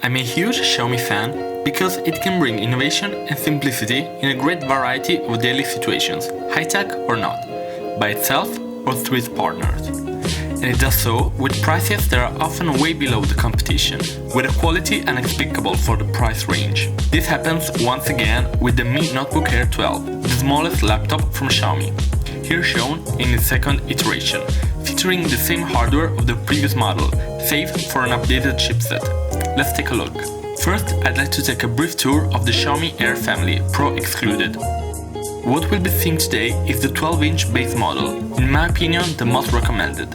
I'm a huge Xiaomi fan because it can bring innovation and simplicity in a great variety of daily situations, high-tech or not, by itself or through its partners. And it does so with prices that are often way below the competition, with a quality unequivocal for the price range. This happens once again with the Mi Notebook Air 12, the smallest laptop from Xiaomi, here shown in its second iteration, featuring the same hardware of the previous model, save for an updated chipset. Let's take a look. First, I'd like to take a brief tour of the Xiaomi Air family, Pro excluded. What we'll be seeing today is the 12-inch base model, in my opinion the most recommended.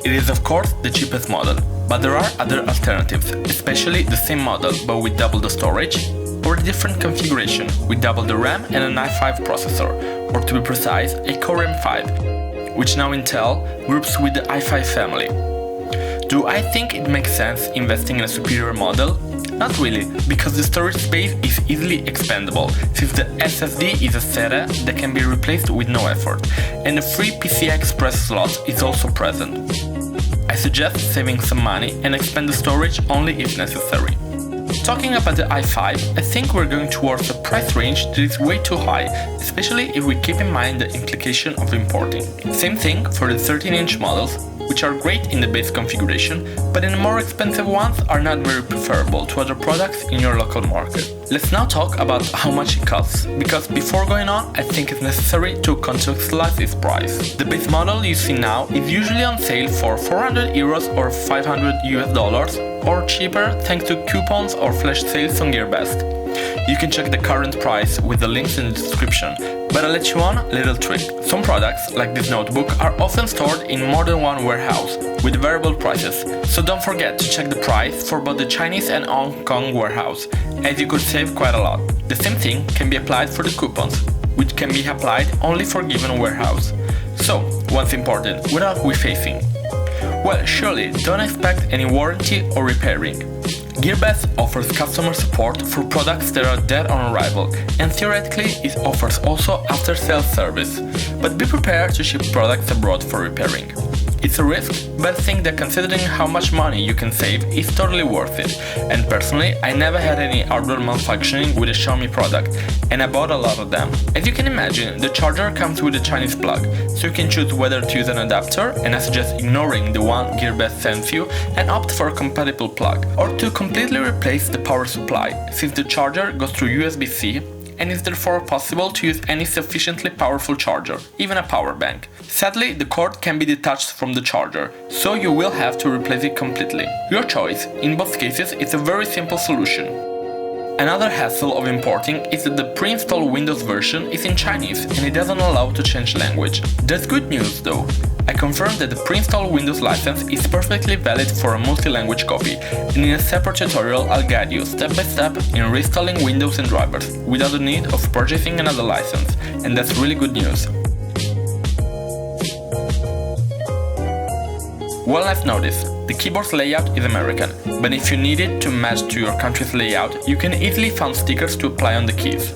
It is of course the cheapest model, but there are other alternatives, especially the same model but with double the storage, or a different configuration with double the RAM and an i5 processor, or to be precise, a Core M5, which now Intel groups with the i5 family. Do I think it makes sense investing in a superior model? Not really, because the storage space is easily expandable, since the SSD is a SATA that can be replaced with no effort, and a free PCI Express slot is also present. I suggest saving some money and expand the storage only if necessary. Talking about the i5, I think we're going towards a price range that is way too high, especially if we keep in mind the implication of importing. Same thing for the 13-inch models, which are great in the base configuration, but in the more expensive ones are not very preferable to other products in your local market. Let's now talk about how much it costs, because before going on, I think it's necessary to contextualize its price. The base model you see now is usually on sale for €400 or $500 or cheaper thanks to coupons or flash sales on Gearbest. You can check the current price with the links in the description, but I'll let you on a little trick. Some products, like this notebook, are often stored in more than one warehouse, with variable prices, so don't forget to check the price for both the Chinese and Hong Kong warehouse, as you could save quite a lot. The same thing can be applied for the coupons, which can be applied only for given warehouse. So, what's important? What are we facing? Well, surely don't expect any warranty or repairing. Gearbest offers customer support for products that are dead on arrival, and theoretically it offers also after-sales service, but be prepared to ship products abroad for repairing. It's a risk, but I think that considering how much money you can save is totally worth it, and personally I never had any hardware malfunctioning with a Xiaomi product, and I bought a lot of them. As you can imagine, the charger comes with a Chinese plug, so you can choose whether to use an adapter, and I suggest ignoring the one Gearbest sends you and opt for a compatible plug, or to completely replace the power supply, since the charger goes through USB-C, and it's therefore possible to use any sufficiently powerful charger, even a power bank. Sadly, the cord can be detached from the charger, so you will have to replace it completely. Your choice. In both cases, it's a very simple solution. Another hassle of importing is that the pre-installed Windows version is in Chinese and it doesn't allow to change language. There's good news though. I confirmed that the pre-installed Windows license is perfectly valid for a multi-language copy, and in a separate tutorial I'll guide you step by step in reinstalling Windows and drivers, without the need of purchasing another license, and that's really good news. One last notice, the keyboard's layout is American, but if you need it to match to your country's layout, you can easily find stickers to apply on the keys.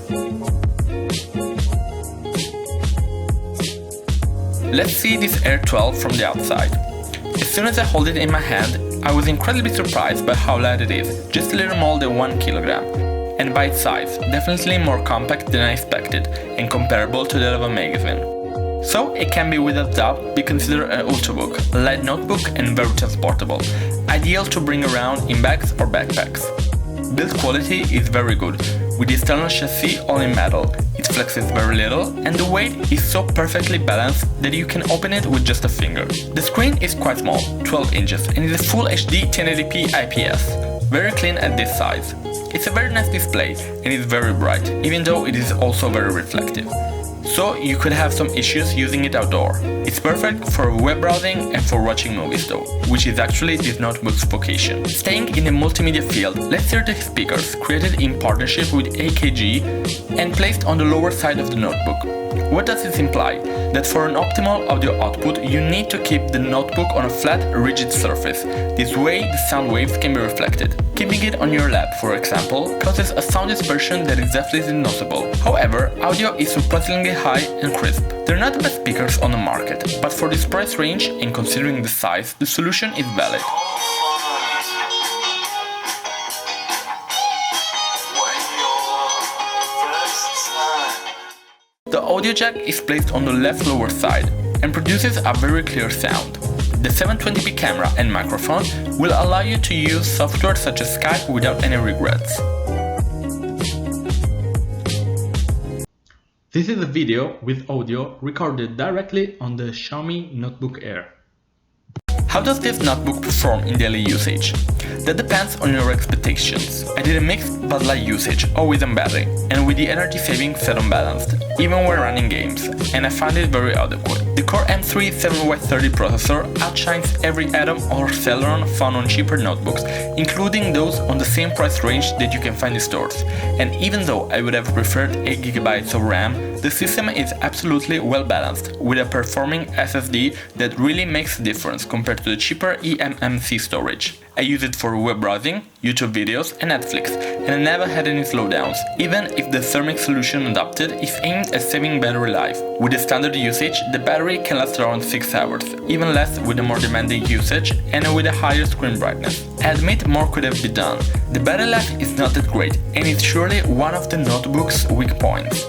Let's see this Air 12 from the outside. As soon as I hold it in my hand, I was incredibly surprised by how light it is, just a little more than 1 kilogram. And by its size, definitely more compact than I expected, and comparable to that of a magazine. So it can be without doubt be considered an ultrabook, a light notebook and very transportable, ideal to bring around in bags or backpacks. Build quality is very good, with the external chassis all in metal. It flexes very little, and the weight is so perfectly balanced that you can open it with just a finger. The screen is quite small, 12 inches, and is a full HD 1080p IPS, very clean at this size. It's a very nice display, and is very bright, even though it is also very reflective. So you could have some issues using it outdoor. It's perfect for web browsing and for watching movies though, which is actually this notebook's vocation. Staying in the multimedia field, let's hear the speakers created in partnership with AKG and placed on the lower side of the notebook. What does this imply? That for an optimal audio output, you need to keep the notebook on a flat, rigid surface. This way, the sound waves can be reflected. Keeping it on your lap, for example, causes a sound dispersion that is definitely noticeable. However, audio is surprisingly high and crisp. They're not the best speakers on the market, but for this price range and considering the size, the solution is valid. The audio jack is placed on the left lower side and produces a very clear sound. The 720p camera and microphone will allow you to use software such as Skype without any regrets. This is a video with audio recorded directly on the Xiaomi Notebook Air. How does this notebook perform in daily usage? That depends on your expectations. I did a mixed but light usage, always on battery, and with the energy saving set on balanced, even when running games, and I found it very adequate. The Core M3 7Y30 processor outshines every Atom or Celeron found on cheaper notebooks, including those on the same price range that you can find in stores. And even though I would have preferred 8GB of RAM, the system is absolutely well balanced, with a performing SSD that really makes a difference compared to the cheaper eMMC storage. I use it for web browsing, YouTube videos and Netflix, and I never had any slowdowns, even if the thermic solution adopted is aimed at saving battery life. With the standard usage, the battery can last around 6 hours, even less with the more demanding usage and with a higher screen brightness. I admit more could have been done. The battery life is not that great, and it's surely one of the notebook's weak points.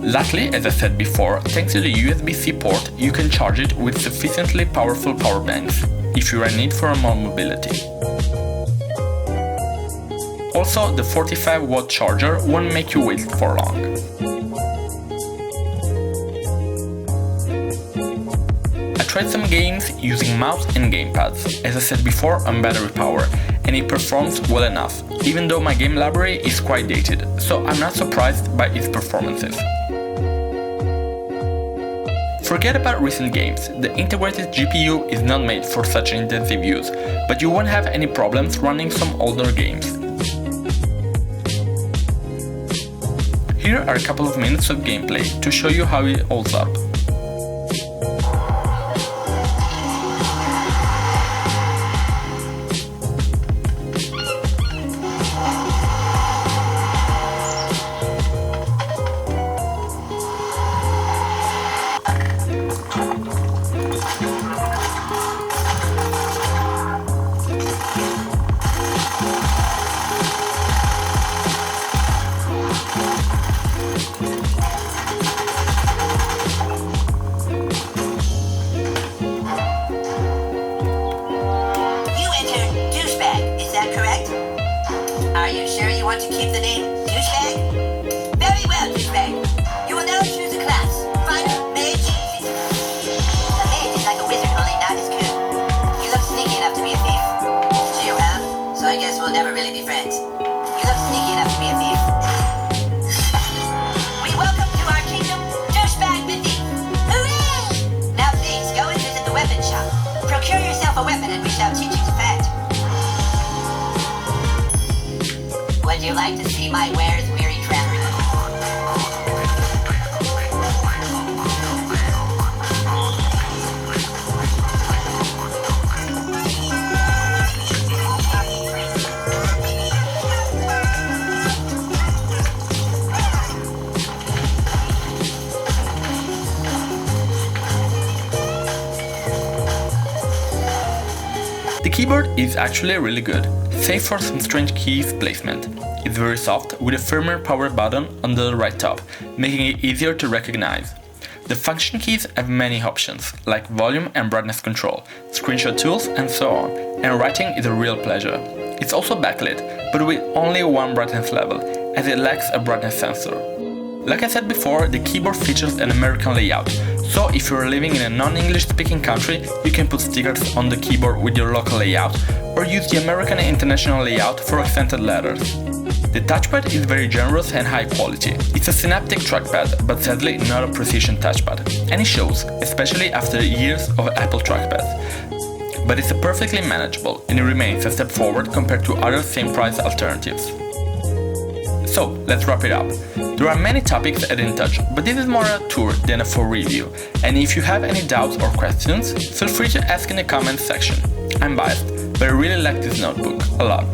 Luckily, as I said before, thanks to the USB-C port, you can charge it with sufficiently powerful power banks, if you are in need for more mobility. Also, the 45-watt charger won't make you wait for long. I tried some games using mouse and gamepads, as I said before, on battery power, and it performs well enough, even though my game library is quite dated, so I'm not surprised by its performances. Forget about recent games, the integrated GPU is not made for such intensive use, but you won't have any problems running some older games. Here are a couple of minutes of gameplay to show you how it holds up. Are you sure you want to keep the name Douchebag? Very well, Douchebag. You will now choose a class. Fighter, mage, thief. A mage is like a wizard, only not as cool. You look sneaky enough to be a thief. Gee, well, so I guess we'll never really be friends. You look sneaky enough to be a thief. We welcome to our kingdom, Douchebag the Thief. Hooray! Now please, go and visit the weapon shop. Procure yourself a weapon and we shall teach you to fight. Would you like to see my wares, weary traveler? The keyboard is actually really good, save for some strange keys placement. It's very soft, with a firmer power button on the right top, making it easier to recognize. The function keys have many options, like volume and brightness control, screenshot tools and so on, and writing is a real pleasure. It's also backlit, but with only one brightness level, as it lacks a brightness sensor. Like I said before, the keyboard features an American layout, so if you're living in a non-English speaking country, you can put stickers on the keyboard with your local layout, or use the American International layout for accented letters. The touchpad is very generous and high quality. It's a synaptic trackpad, but sadly not a precision touchpad, and it shows, especially after years of Apple trackpads. But it's perfectly manageable, and it remains a step forward compared to other same price alternatives. So, let's wrap it up. There are many topics I didn't touch, but this is more a tour than a full review, and if you have any doubts or questions, feel free to ask in the comments section. I'm biased, but I really like this notebook a lot.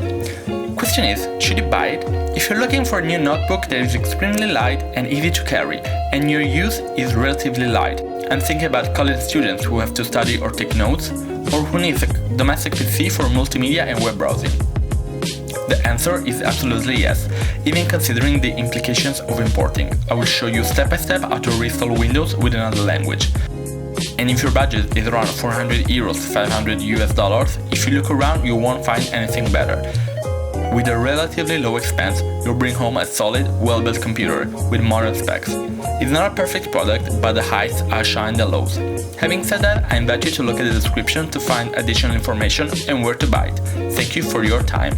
Question is, should you buy it? If you're looking for a new notebook that is extremely light and easy to carry, and your use is relatively light, I'm thinking about college students who have to study or take notes, or who needs a domestic PC for multimedia and web browsing. The answer is absolutely yes, even considering the implications of importing. I will show you step by step how to reinstall Windows with another language. And if your budget is around 400 euros, $500 US, if you look around you won't find anything better. With a relatively low expense, you'll bring home a solid, well-built computer with modern specs. It's not a perfect product, but the highs outshine the lows. Having said that, I invite you to look at the description to find additional information and where to buy it. Thank you for your time.